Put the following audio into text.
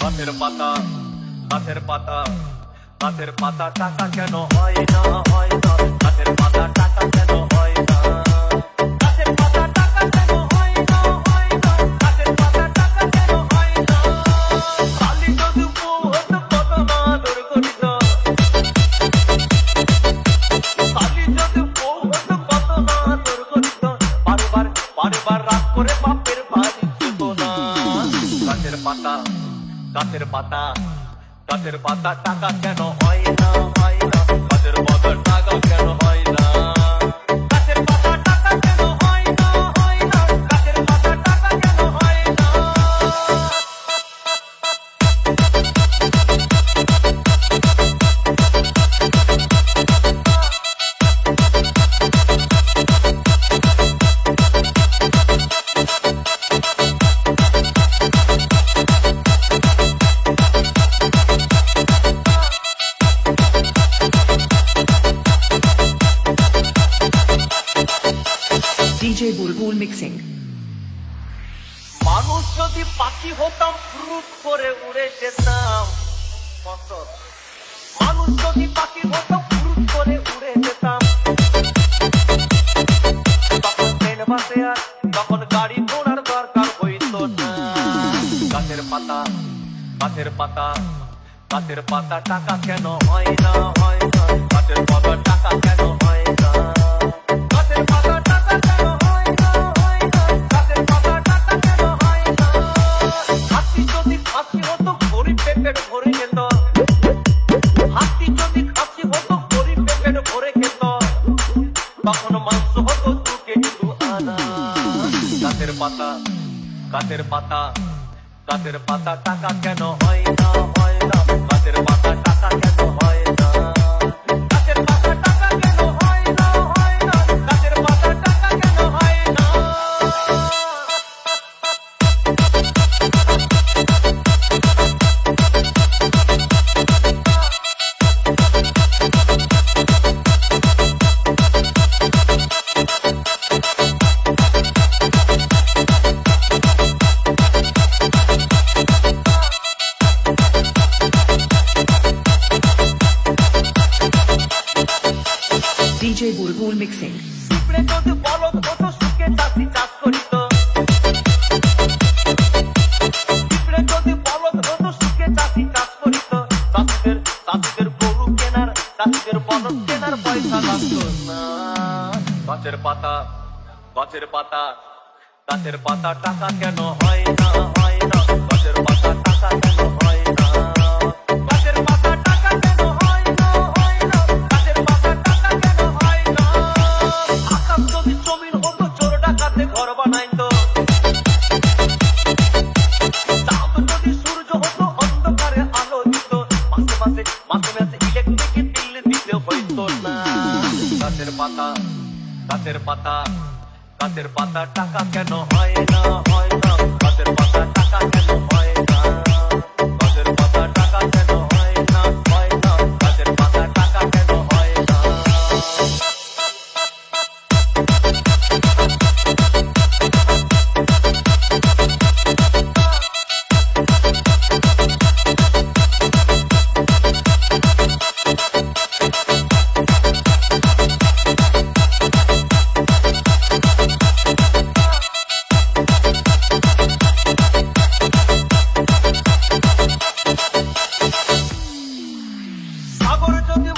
গাছের পাতা গাছের পাতা গাছের পাতা টাকা কেন হয় না হয় না গাছের পাতা টাকা কেন হয় না গাছের পাতা টাকা কেন হয় না হয় না গাছের পাতা টাকা কেন হয় না খালি যদি বহুত কত না দুর্গঠিত খালি যদি বহুত কত না দুর্গঠিত বারবার বারবার রাগ করে বাপের বাড়ি যেত না গাছের পাতা গাছের পাতা গাছের পাতা টাকা কেন হয় না হয় না গাছের পাতা টাকা কেন হয় না গাছের পাতা টাকা কেন হয় না হয় না গাছের পাতা টাকা কেন হয় না DJ Bulbul Mixing. মানুষ যদি পাখি হতাম ফ্রুট করে উড়ে যেতাম মানুষ যদি পাখি হতাম ফ্রুট করে উড়ে যেতাম তখন ট্রেন বাসে আর তখন গাড়ি ঘোড়ার দরকার হইতো না গাছের পাতা গাছের পাতা গাছের পাতা টাকা কেন হয় না হয় না গাছের পাতা টাকা কেন হয় না গাছের পাতা টাকা কেন হয় না হয় না গাছের পাতা টাকা কেন হয় না হাতি যদি খাসি হতো গরিব পেট ভরে খেত হাতি যদি খাসি হতো গরিব পেট ভরে খেত তখন মাংস হতো 2 কেজি 2 আনা গাছের পাতা গাছের পাতা গাছের পাতা টাকা কেন হয় না হয় না গাছের পাতা টাকা কেন হয় না গাছের পাতা টাকা কেন হয় না হয় না গাছের পাতা টাকা কেন হয় না DJ Bulbul Mixing. পিঁপড়ে যদি বলদ হতো সুখে চাষি চাষ করিত পিঁপড়ে যদি বলদ হতো সুখে চাষি চাষ করিত চাষিদের গরু কেনার চাষিদের বলদ কেনার পয়সা লাগতো না গাছের পাতা গাছের পাতা গাছের পাতা টাকা কেন হয় না হয় না গাছের পাতা টাকা কেন হয় না গাছের পাতা টাকা কেন হয় না হয় না গাছের পাতা টাকা কেন হয় না আকাশ যদি জমিন হতো চোর ডাকাতে ঘর বানাইতো চাঁদ যদি সূর্য হতো অন্ধকারে আলো দিত মাসে মাসে মাসে মাসে ইলেকট্রিক বিল দিতে হইতো না গাছের পাতা গাছের পাতা গাছের পাতা টাকা কেন হয় না হয় না গাছের পাতা টাকা কেন হয় না গাছের পাতা টাকা কেন হয় না হয় না গাছের পাতা টাকা কেন হয় না সাগর যদি